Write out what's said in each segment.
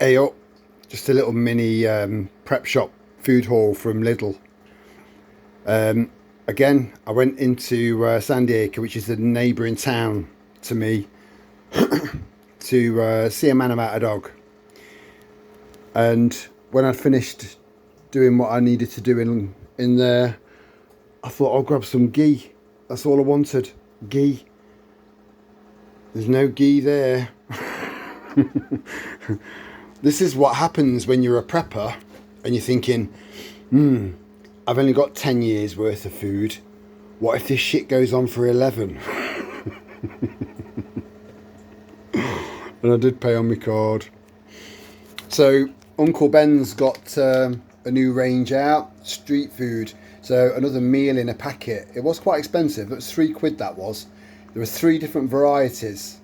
Hey up, just a little mini prep shop food haul from Lidl. Again, I went into San Diego, which is the neighbouring town to me, to see a man about a dog. And when I'd finished doing what I needed to do in there, I thought I'll grab some ghee. That's all I wanted, ghee. There's no ghee there. This is what happens when you're a prepper and you're thinking, I've only got 10 years worth of food. What if this shit goes on for 11? And I did pay on my card. So Uncle Ben's got a new range out, street food. So another meal in a packet. It was quite expensive. It was £3 that was. There were 3 different varieties.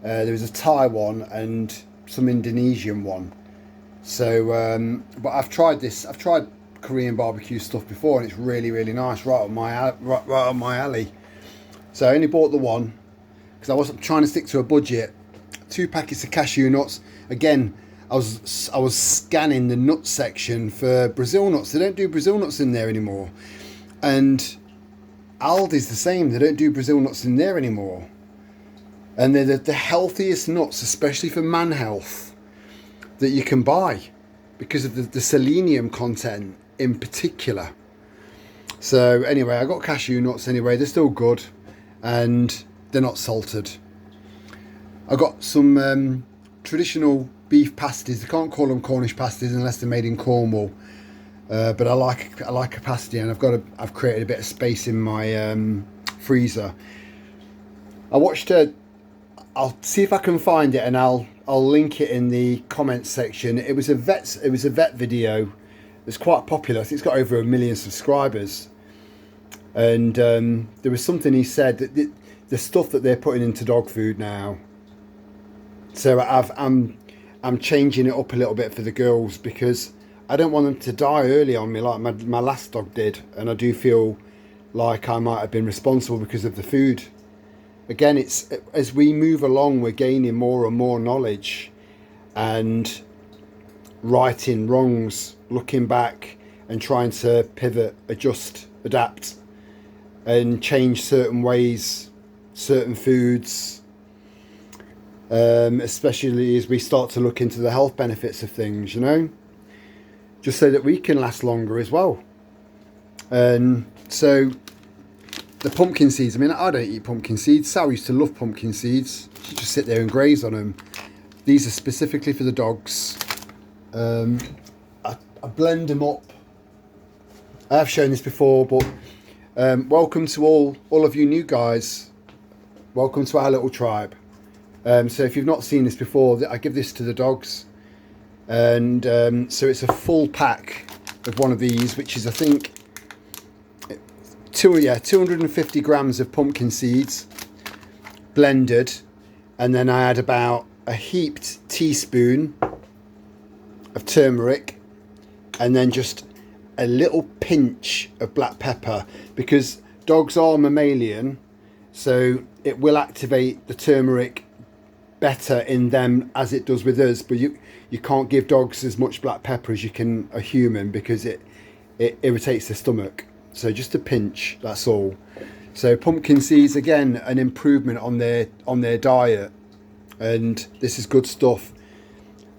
There was a Thai one and some Indonesian one. So, but I've tried this. I've tried Korean barbecue stuff before, and it's really, really nice. Right on my alley. So I only bought the one because I wasn't trying to stick to a budget. 2 packets of cashew nuts. Again, I was scanning the nut section for Brazil nuts. They don't do Brazil nuts in there anymore, and Aldi's the same. They don't do Brazil nuts in there anymore. And they're the healthiest nuts, especially for man health, that you can buy because of the selenium content in particular. So anyway, I got cashew nuts anyway. They're still good and they're not salted. I got some traditional beef pasties. I can't call them Cornish pasties unless they're made in Cornwall. But I like a pasty, and I've created a bit of space in my freezer. I watched I'll see if I can find it, and I'll link it in the comments section. It was a vet video. It's quite popular. I think it's got over 1 million subscribers. And there was something he said that the stuff that they're putting into dog food now. So I'm changing it up a little bit for the girls because I don't want them to die early on me like my last dog did, and I do feel like I might have been responsible because of the food. Again, it's as we move along, we're gaining more and more knowledge and righting wrongs, looking back and trying to pivot, adjust, adapt and change certain ways, certain foods, especially as we start to look into the health benefits of things, you know, just so that we can last longer as well. And so the pumpkin seeds, I mean, I don't eat pumpkin seeds. Sal used to love pumpkin seeds. She'd just sit there and graze on them. These are specifically for the dogs. I blend them up. I have shown this before, but welcome to all of you new guys. Welcome to our little tribe. So if you've not seen this before, I give this to the dogs. And so it's a full pack of one of these, which is, I think, 250 grams of pumpkin seeds blended, and then I add about a heaped teaspoon of turmeric, and then just a little pinch of black pepper, because dogs are mammalian, so it will activate the turmeric better in them as it does with us, but you can't give dogs as much black pepper as you can a human because it irritates the stomach. So just a pinch, that's all. So pumpkin seeds, again, an improvement on their diet, and this is good stuff.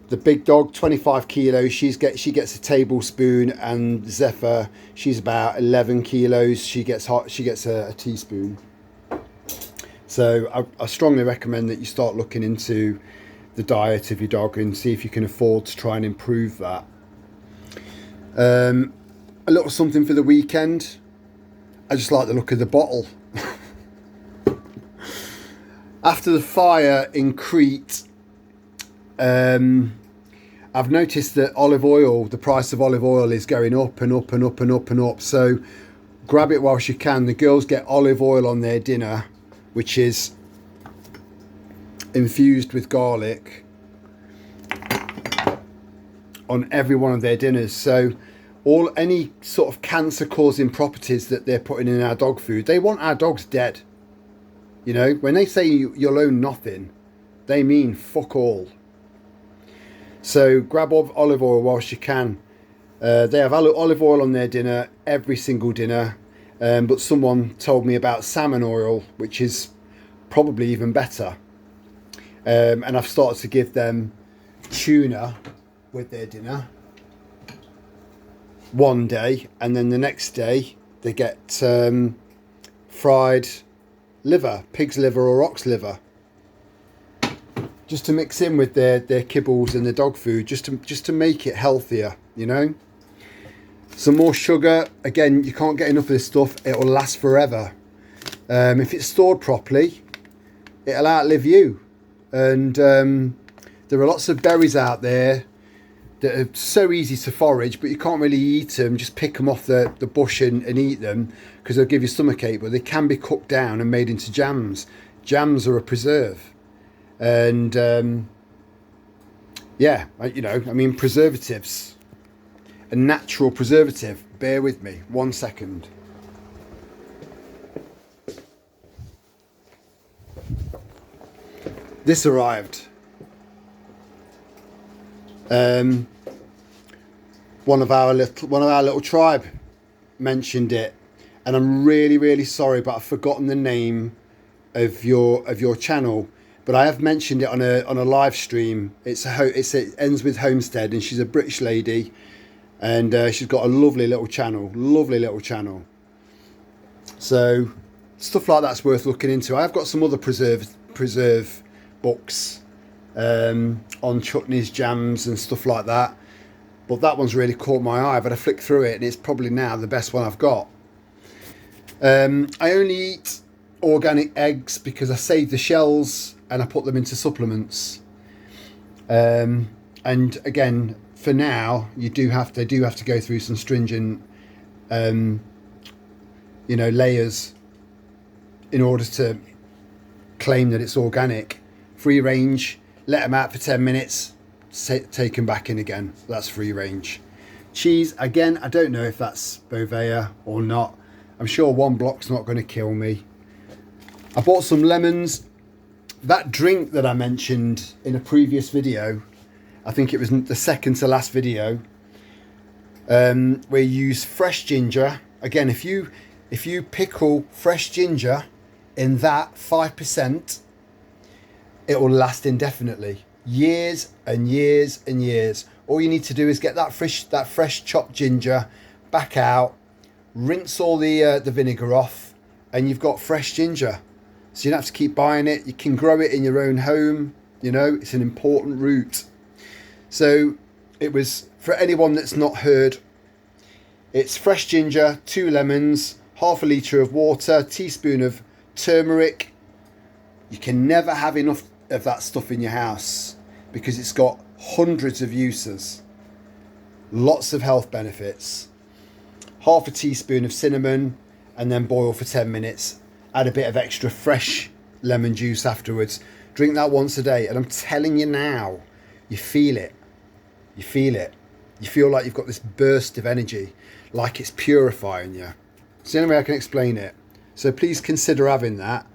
The big dog, 25 kilos, she gets a tablespoon, and Zephyr, she's about 11 kilos. She gets a teaspoon. So I strongly recommend that you start looking into the diet of your dog and see if you can afford to try and improve that. A little something for the weekend. I just like the look of the bottle. After the fire in Crete, I've noticed that olive oil, the price of olive oil is going up and up and up and up and up. So grab it whilst you can. The girls get olive oil on their dinner, which is infused with garlic on every one of their dinners. So any sort of cancer causing properties that they're putting in our dog food, they want our dogs dead. You know, when they say you'll own nothing, they mean fuck all. So grab olive oil whilst you can. They have olive oil on their dinner, every single dinner. But someone told me about salmon oil, which is probably even better. And I've started to give them tuna with their dinner one day, and then the next day they get fried liver, pig's liver or ox liver, just to mix in with their kibbles and the dog food, just to make it healthier, you know. Some more sugar. Again, you can't get enough of this stuff. It'll last forever. If it's stored properly, it'll outlive you. And there are lots of berries out there that are so easy to forage, but you can't really eat them. Just pick them off the bush and eat them, because they'll give you stomachache. But they can be cooked down and made into jams. Jams are a preserve. And yeah, you know, I mean, preservatives, a natural preservative. Bear with me 1 second. This arrived. One of our little tribe mentioned it, and I'm really sorry, but I've forgotten the name of your channel. But I have mentioned it on a live stream. It ends with Homestead, and she's a British lady, and she's got a lovely little channel. So stuff like that's worth looking into. I've got some other preserve books on chutneys, jams and stuff like that, but that one's really caught my eye. I've had a flick through it, and it's probably now the best one I've got. I only eat organic eggs because I save the shells and I put them into supplements. And again, for now, they do have to go through some stringent you know, layers in order to claim that it's organic. Free range, let them out for 10 minutes, take them back in again. That's free range. Cheese, again, I don't know if that's Bovea or not. I'm sure one block's not going to kill me. I bought some lemons. That drink that I mentioned in a previous video, I think it was the second to last video, where you use fresh ginger. Again, if you pickle fresh ginger in that 5%, it will last indefinitely, years and years and years. All you need to do is get that fresh chopped ginger back out, rinse all the vinegar off, and you've got fresh ginger. So you don't have to keep buying it. You can grow it in your own home. You know, it's an important root. So it was, for anyone that's not heard, it's fresh ginger, 2 lemons, half a litre of water, teaspoon of turmeric. You can never have enough of that stuff in your house because it's got hundreds of uses, lots of health benefits. Half a teaspoon of cinnamon, and then boil for 10 minutes. Add a bit of extra fresh lemon juice afterwards. Drink that once a day, and I'm telling you now, you feel it. You feel it. You feel like you've got this burst of energy, like it's purifying you. It's the only way I can explain it. So please consider having that.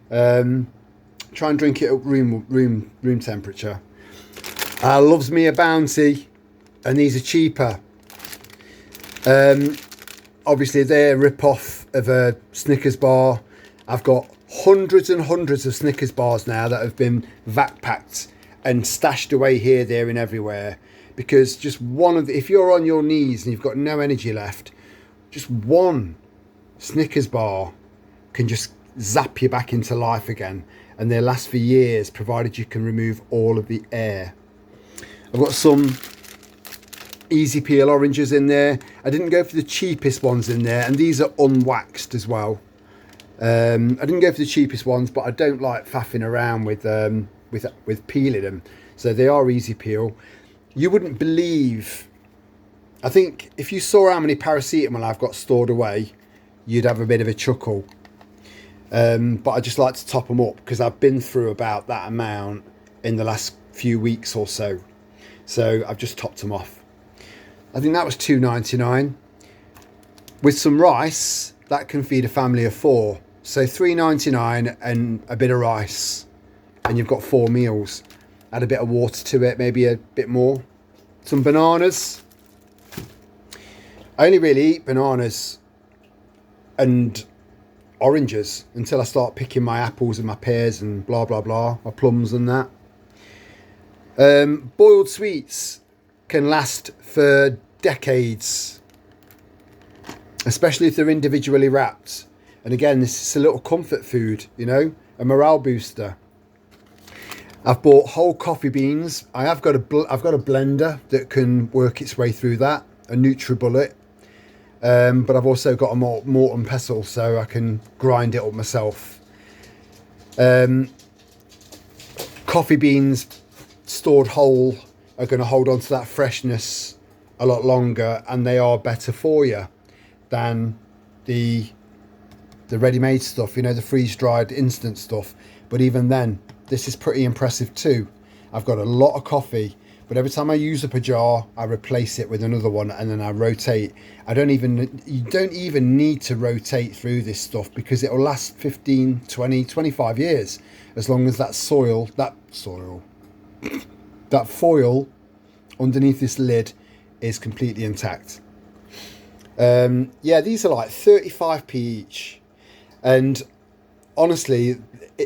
Try and drink it at room temperature. Loves me a Bounty, and these are cheaper. Obviously they're a rip-off of a Snickers bar. I've got hundreds and hundreds of Snickers bars now that have been vac packed and stashed away here, there and everywhere, because just if you're on your knees and you've got no energy left, just one Snickers bar can just zap you back into life again, and they last for years, provided you can remove all of the air. I've got some easy peel oranges in there. I didn't go for the cheapest ones in there, and these are unwaxed as well. I didn't go for the cheapest ones, but I don't like faffing around with peeling them, so they are easy peel. You wouldn't believe, I think if you saw how many paracetamol I've got stored away, you'd have a bit of a chuckle. But I just like to top them up because I've been through about that amount in the last few weeks or so. So I've just topped them off. I think that was $2.99. With some rice, that can feed a family of 4. So $3.99 and a bit of rice, and you've got 4 meals. Add a bit of water to it, maybe a bit more. Some bananas. I only really eat bananas and oranges until I start picking my apples and my pears and blah blah blah, my plums and that. Boiled sweets can last for decades, especially if they're individually wrapped. And again, this is a little comfort food, you know, a morale booster. I've bought whole coffee beans. I've got a blender that can work its way through that, a NutriBullet. But I've also got a mortar and pestle, so I can grind it up myself. Coffee beans stored whole are going to hold on to that freshness a lot longer, and they are better for you than the ready-made stuff, you know, the freeze-dried instant stuff. But even then, this is pretty impressive too. I've got a lot of coffee, but every time I use up a jar, I replace it with another one, and then I rotate. You don't even need to rotate through this stuff, because it'll last 15, 20, 25 years, as long as that foil underneath this lid is completely intact. Yeah, these are like 35p each, and honestly,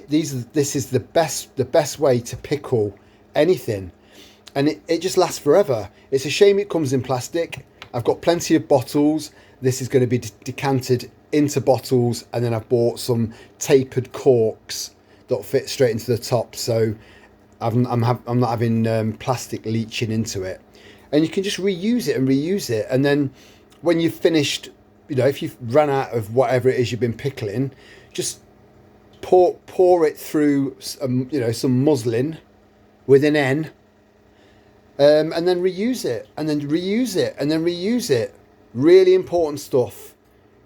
this is the best way to pickle anything, and it just lasts forever. It's a shame it comes in plastic. I've got plenty of bottles. This is going to be decanted into bottles, and then I've bought some tapered corks that fit straight into the top, so I'm not having plastic leaching into it. And you can just reuse it, and then when you've finished, you know, if you've run out of whatever it is you've been pickling, just pour it through you know, some muslin with an N, and then reuse it, and then reuse it, and then reuse it. Really important stuff,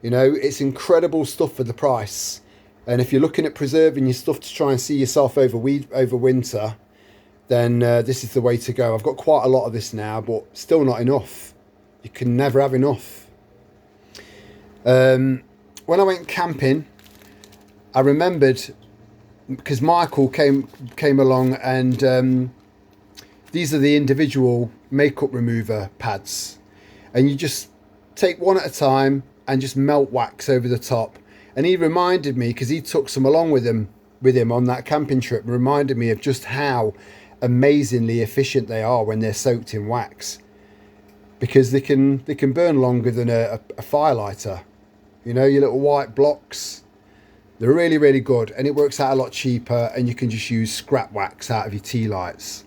you know. It's incredible stuff for the price. And if you're looking at preserving your stuff to try and see yourself over winter, then this is the way to go. I've got quite a lot of this now, but still not enough. You can never have enough. When I went camping, I remembered, because Michael came along, and these are the individual makeup remover pads, and you just take one at a time and just melt wax over the top. And he reminded me, because he took some along with him on that camping trip, reminded me of just how amazingly efficient they are when they're soaked in wax, because they can burn longer than a firelighter. You know, your little white blocks, they're really, really good, and it works out a lot cheaper, and you can just use scrap wax out of your tea lights.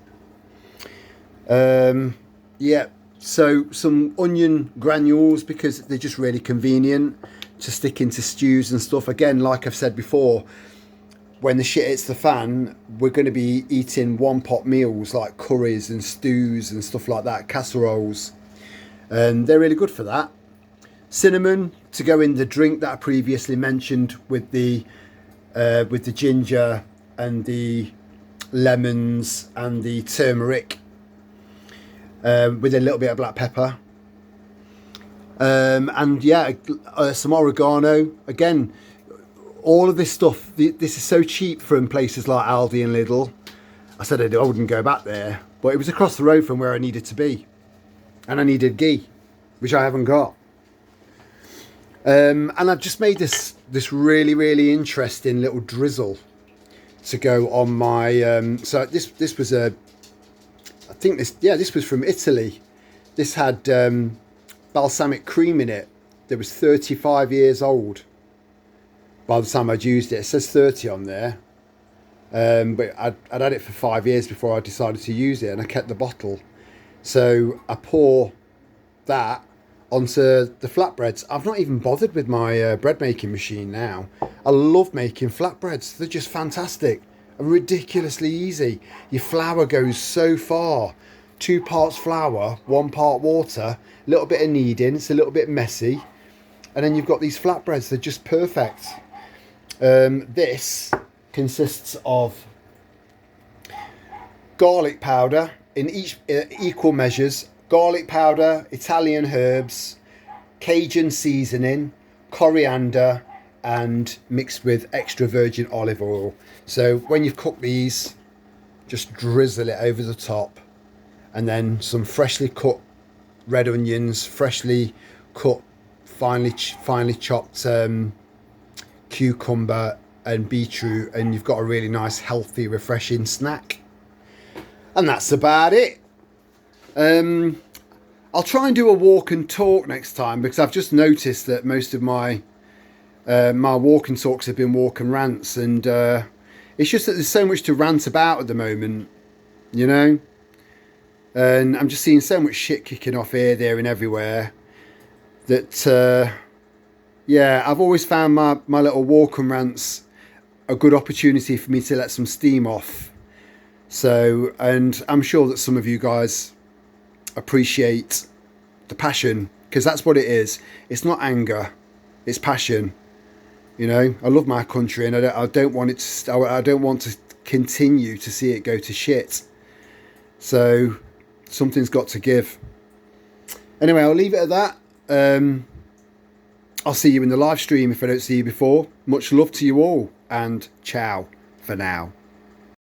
Yeah, so some onion granules, because they're just really convenient to stick into stews and stuff. Again, like I've said before, when the shit hits the fan, we're going to be eating one pot meals like curries and stews and stuff like that, casseroles, and they're really good for that. Cinnamon to go in the drink that I previously mentioned with the ginger and the lemons and the turmeric, with a little bit of black pepper, and yeah, some oregano. Again, all of this stuff, this is so cheap from places like Aldi and Lidl. I said I wouldn't go back there, but it was across the road from where I needed to be, and I needed ghee, which I haven't got. And I've just made this really, really interesting little drizzle to go on my. So this was I think this was from Italy. This had balsamic cream in it. That was 35 years old by the time I'd used it. It says 30 on there, but I'd had it for 5 years before I decided to use it, and I kept the bottle. So I pour that onto the flatbreads. I've not even bothered with my bread making machine now. I love making flatbreads. They're just fantastic, ridiculously easy. Your flour goes so far. 2 parts flour, 1 part water, a little bit of kneading. It's a little bit messy, and then you've got these flatbreads. They're just perfect. This consists of garlic powder in each equal measures. Garlic powder, Italian herbs, Cajun seasoning, coriander, and mixed with extra virgin olive oil. So when you've cooked these, just drizzle it over the top, and then some freshly cut red onions, freshly cut, finely chopped cucumber and beetroot, and you've got a really nice, healthy, refreshing snack. And that's about it. I'll try and do a walk and talk next time, because I've just noticed that most of my walk and talks have been walk and rants, and it's just that there's so much to rant about at the moment, you know. And I'm just seeing so much shit kicking off here, there, and everywhere that yeah, I've always found my little walk and rants a good opportunity for me to let some steam off. So, and I'm sure that some of you guys appreciate the passion, because that's what it is. It's not anger, it's passion. You know, I love my country, and I don't want it to, I don't want to continue to see it go to shit. So something's got to give. Anyway, I'll leave it at that. I'll see you in the live stream if I don't see you before. Much love to you all, and ciao for now.